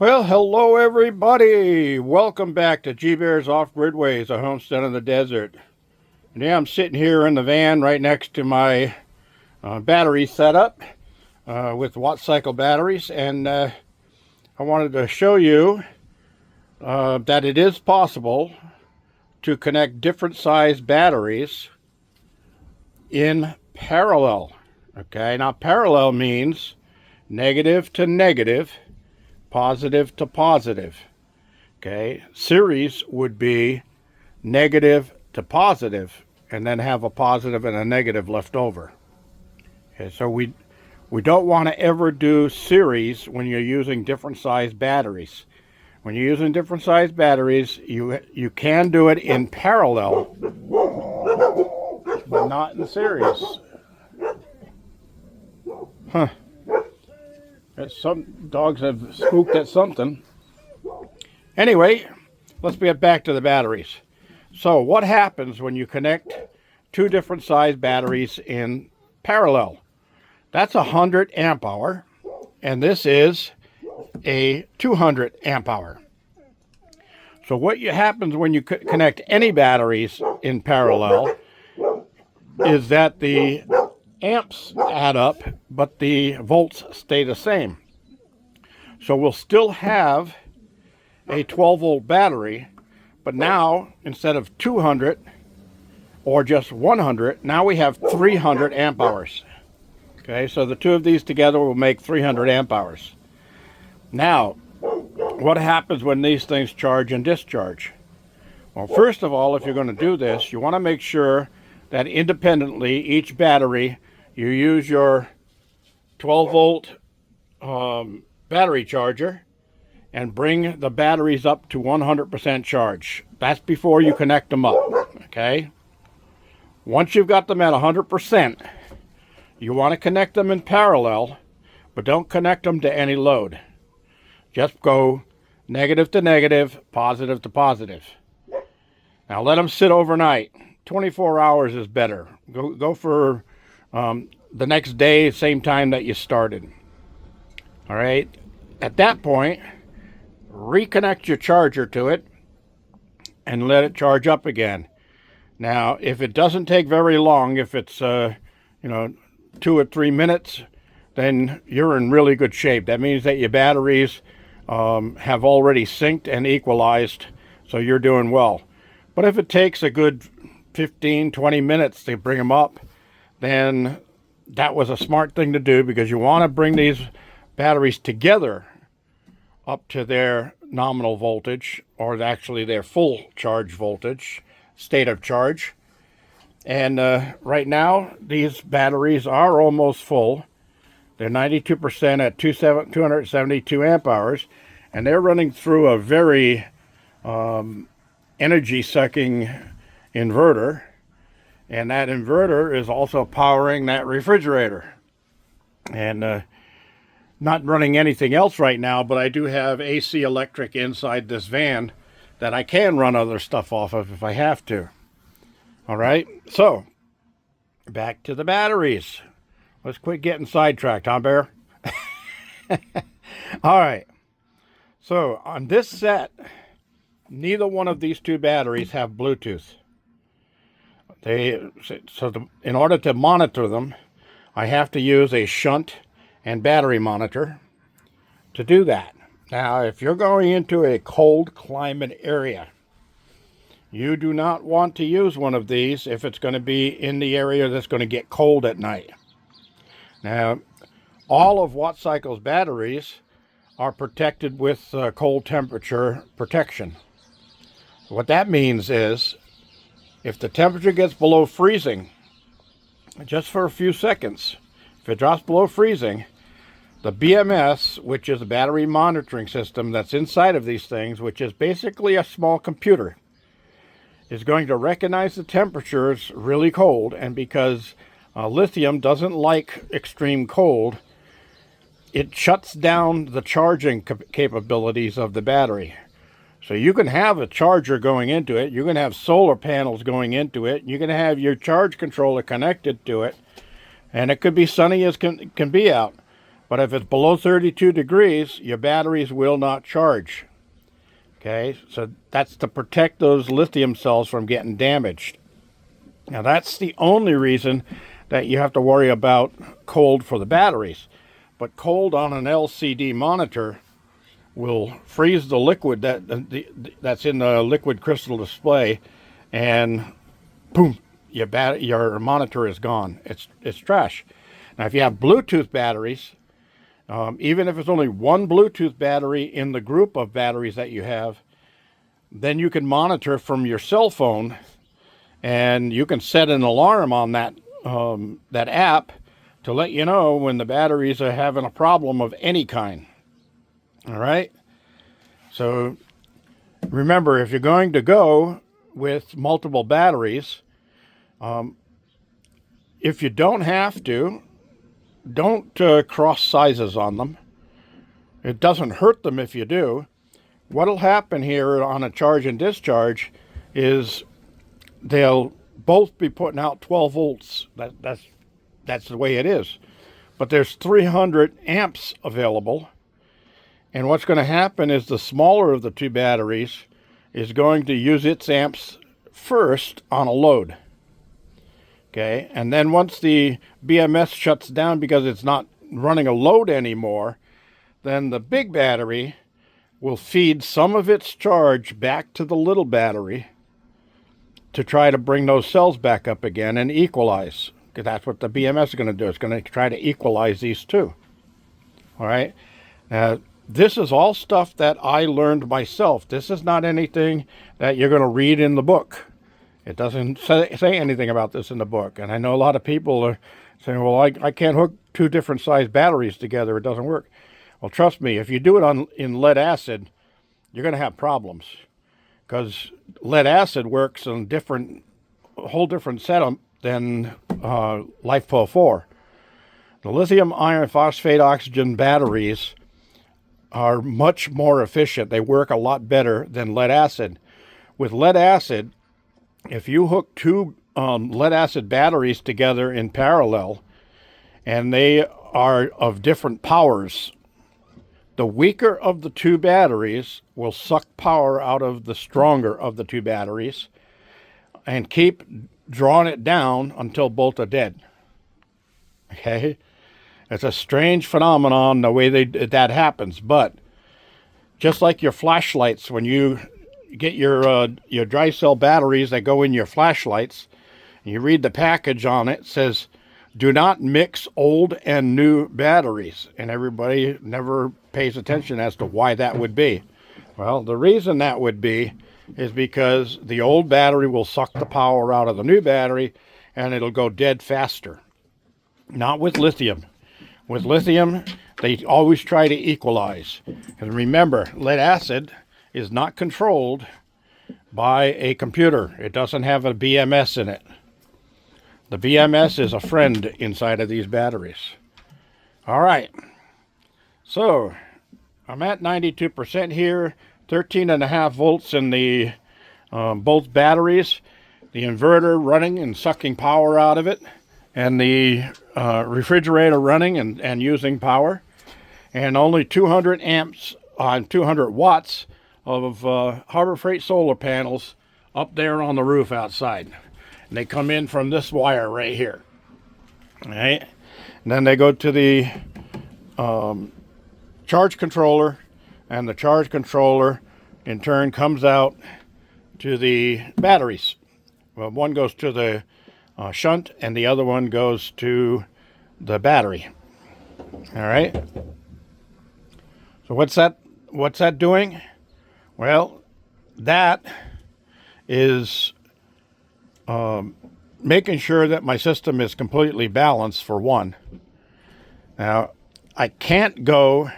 Well, hello everybody. Welcome back to G Bear's Off Gridways, a homestead in the desert. And yeah, I'm sitting here in the van right next to my battery setup with watt cycle batteries, and I wanted to show you that it is possible to connect different size batteries in parallel. Okay, now parallel means negative to negative, positive to positive. Okay, series would be negative to positive, and then have a positive and a negative left over. Okay, so we don't want to ever do series when you're using different size batteries. When you're using different size batteries, you can do it in parallel, but not in series. Huh. Some dogs have spooked at something. Anyway, let's get back to the batteries. So what happens when you connect two different size batteries in parallel? That's 100 amp hour, and this is a 200 amp hour. So what happens when you connect any batteries in parallel is that the amps add up, but the volts stay the same. So we'll still have a 12 volt battery, but now instead of 200 or just 100, now we have 300 amp hours. Okay, so the two of these together will make 300 amp hours. Now, what happens when these things charge and discharge? Well, first of all, if you're going to do this, you want to make sure that independently, each battery, you use your 12 volt battery charger and bring the batteries up to 100% charge. That's before you connect them up, okay? Once you've got them at 100%, you want to connect them in parallel, but don't connect them to any load. Just go negative to negative, positive to positive. Now let them sit overnight. 24 hours is better. Go for the next day, same time that you started. All right. At that point, reconnect your charger to it and let it charge up again. Now, if it doesn't take very long, if it's 2 or 3 minutes, then you're in really good shape. That means that your batteries have already synced and equalized, so you're doing well. But if it takes a good 15, 20 minutes to bring them up, then that was a smart thing to do, because you want to bring these batteries together up to their nominal voltage, or actually their full charge voltage, state of charge. And right now, these batteries are almost full. They're 92% at 272 amp hours, and they're running through a very energy-sucking inverter. And that inverter is also powering that refrigerator. And not running anything else right now, but I do have AC electric inside this van that I can run other stuff off of if I have to. All right, so back to the batteries. Let's quit getting sidetracked, huh, Bear? All right, so on this set, neither one of these two batteries have Bluetooth. In order to monitor them, I have to use a shunt and battery monitor to do that. Now, if you're going into a cold climate area, you do not want to use one of these if it's going to be in the area that's going to get cold at night. Now, all of Watt Cycle's batteries are protected with cold temperature protection. What that means is, if the temperature gets below freezing, just for a few seconds, if it drops below freezing, the BMS, which is a battery monitoring system that's inside of these things, which is basically a small computer, is going to recognize the temperatures really cold. And because lithium doesn't like extreme cold, it shuts down the charging capabilities of the battery. So you can have a charger going into it, you can have solar panels going into it, you can have your charge controller connected to it, and it could be sunny as can be out. But if it's below 32 degrees, your batteries will not charge. Okay, so that's to protect those lithium cells from getting damaged. Now that's the only reason that you have to worry about cold for the batteries. But cold on an LCD monitor will freeze the liquid that's in the liquid crystal display, and boom, your monitor is gone. It's trash. Now if you have Bluetooth batteries, even if it's only one Bluetooth battery in the group of batteries that you have, then you can monitor from your cell phone, and you can set an alarm on that app to let you know when the batteries are having a problem of any kind. All right? So remember, if you're going to go with multiple batteries, if you don't have to, don't cross sizes on them. It doesn't hurt them if you do. What'll happen here on a charge and discharge is they'll both be putting out 12 volts. That's the way it is. But there's 300 amps available. And what's going to happen is the smaller of the two batteries is going to use its amps first on a load. Okay, and then once the BMS shuts down because it's not running a load anymore, then the big battery will feed some of its charge back to the little battery to try to bring those cells back up again and equalize. Because that's what the BMS is going to do. It's going to try to equalize these two. All right. This is all stuff that I learned myself. This is not anything that you're going to read in the book. It doesn't say anything about this in the book. And I know a lot of people are saying, well, I can't hook two different size batteries together. It doesn't work. Well, trust me, if you do it in lead acid, you're going to have problems. Because lead acid works on a whole different setup than LiFePO4. The lithium iron phosphate oxygen batteries are much more efficient. They work a lot better than lead acid. With lead acid, if you hook two lead acid batteries together in parallel, and they are of different powers, the weaker of the two batteries will suck power out of the stronger of the two batteries and keep drawing it down until both are dead. Okay? It's a strange phenomenon the way that happens, but just like your flashlights, when you get your dry cell batteries that go in your flashlights, and you read the package on it, it says, do not mix old and new batteries. And everybody never pays attention as to why that would be. Well, the reason that would be is because the old battery will suck the power out of the new battery and it'll go dead faster. Not with lithium. With lithium, they always try to equalize. And remember, lead acid is not controlled by a computer. It doesn't have a BMS in it. The BMS is a friend inside of these batteries. All right. So I'm at 92% here, 13.5 volts in the both batteries, the inverter running and sucking power out of it, and the refrigerator running and using power, and only 200 amps on 200 watts of Harbor Freight solar panels up there on the roof outside. And they come in from this wire right here. All right. And then they go to the charge controller, and the charge controller in turn comes out to the batteries. Well, one goes to the shunt and the other one goes to the battery. All right. So what's that doing? Well, that is making sure that my system is completely balanced, for one. Now, I can't go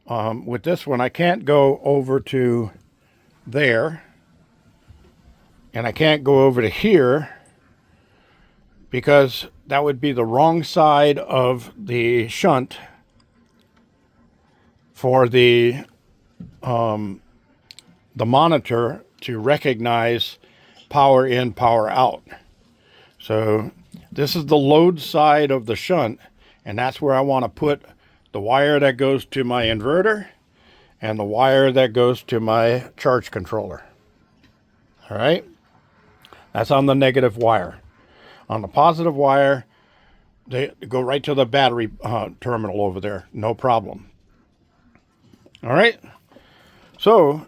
with this one. I can't go over to there, and I can't go over to here, because that would be the wrong side of the shunt for the monitor to recognize power in, power out. So this is the load side of the shunt, and that's where I want to put the wire that goes to my inverter and the wire that goes to my charge controller. All right, that's on the negative wire. On the positive wire, they go right to the battery terminal over there, no problem. All right, so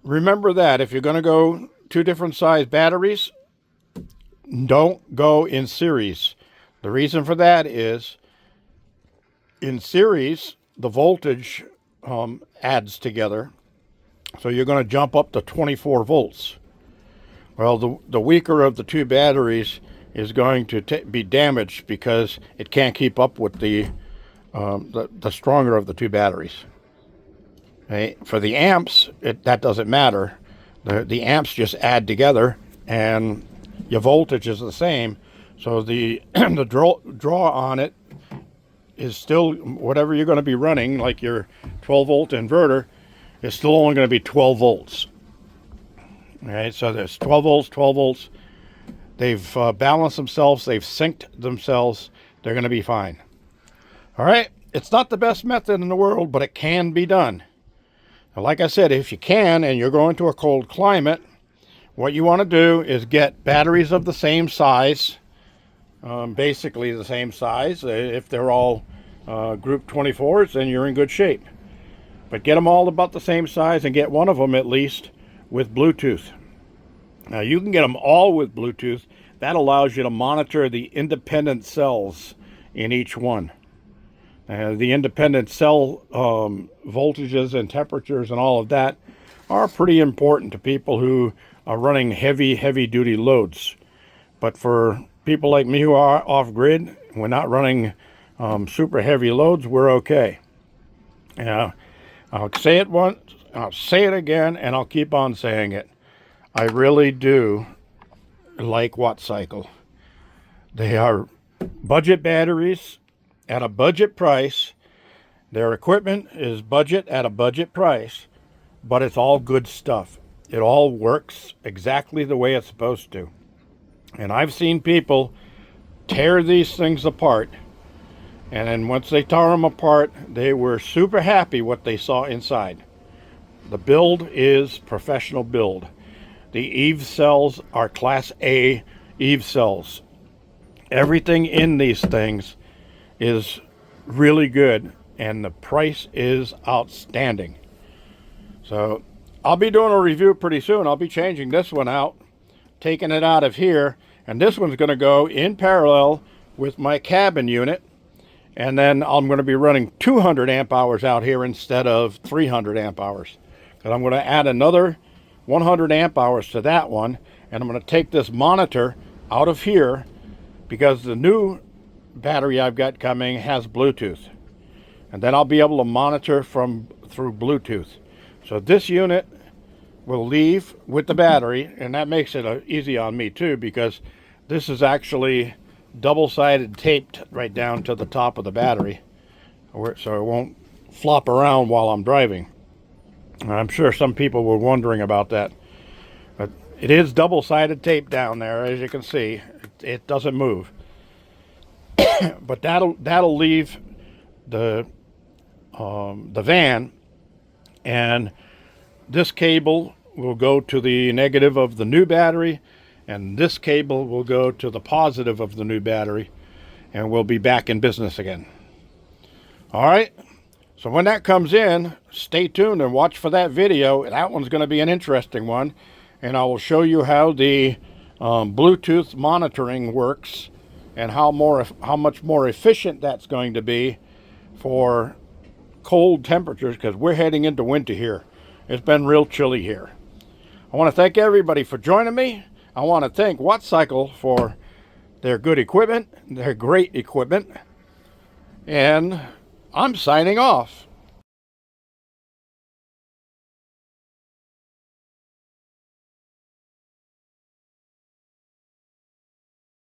remember that if you're going to go 2 different size batteries, don't go in series. The reason for that is in series, the voltage adds together. So you're going to jump up to 24 volts. Well, the weaker of the 2 batteries is going to be damaged because it can't keep up with the stronger of the 2 batteries. Okay? For the amps, that doesn't matter. The amps just add together and your voltage is the same. So the the draw on it is still whatever you're going to be running, like your 12 volt inverter is still only going to be 12 volts. Okay, so there's 12 volts, 12 volts. They've balanced themselves, they've synced themselves, they're going to be fine. All right, it's not the best method in the world, but it can be done. Now, like I said, if you can and you're going to a cold climate, what you want to do is get batteries of the same size, basically the same size. If they're all group 24s, then you're in good shape. But get them all about the same size and get one of them at least with Bluetooth. Now you can get them all with Bluetooth. That allows you to monitor the independent cells in each one. The independent cell voltages and temperatures and all of that are pretty important to people who are running heavy duty loads. But for people like me who are off grid, we're not running super heavy loads, we're okay. I'll say it once, I'll say it again, and I'll keep on saying it. I really do like Watt Cycle. They are budget batteries at a budget price. Their equipment is budget at a budget price, but it's all good stuff. It all works exactly the way it's supposed to. And I've seen people tear these things apart, and then once they tore them apart, they were super happy what they saw inside. The build is professional build. The Eve cells are Class A Eve cells. Everything in these things is really good, and the price is outstanding. So I'll be doing a review pretty soon. I'll be changing this one out, taking it out of here, and this one's going to go in parallel with my cabin unit, and then I'm going to be running 200 amp hours out here instead of 300 amp hours, because I'm going to add another 100 amp hours to that one, and I'm going to take this monitor out of here because the new battery I've got coming has Bluetooth, and then I'll be able to monitor through Bluetooth. So this unit will leave with the battery, and that makes it easy on me too, because this is actually double-sided taped right down to the top of the battery, so it won't flop around while I'm driving. I'm sure some people were wondering about that, but it is double-sided tape down there, as you can see. It doesn't move. But that'll leave the van, and this cable will go to the negative of the new battery, and this cable will go to the positive of the new battery, and we'll be back in business again. All right. So when that comes in, stay tuned and watch for that video. That one's going to be an interesting one, and I will show you how the Bluetooth monitoring works and how much more efficient that's going to be for cold temperatures, because we're heading into winter here. It's been real chilly here. I want to thank everybody for joining me. I want to thank Watt Cycle for their good equipment, their great equipment, and I'm signing off.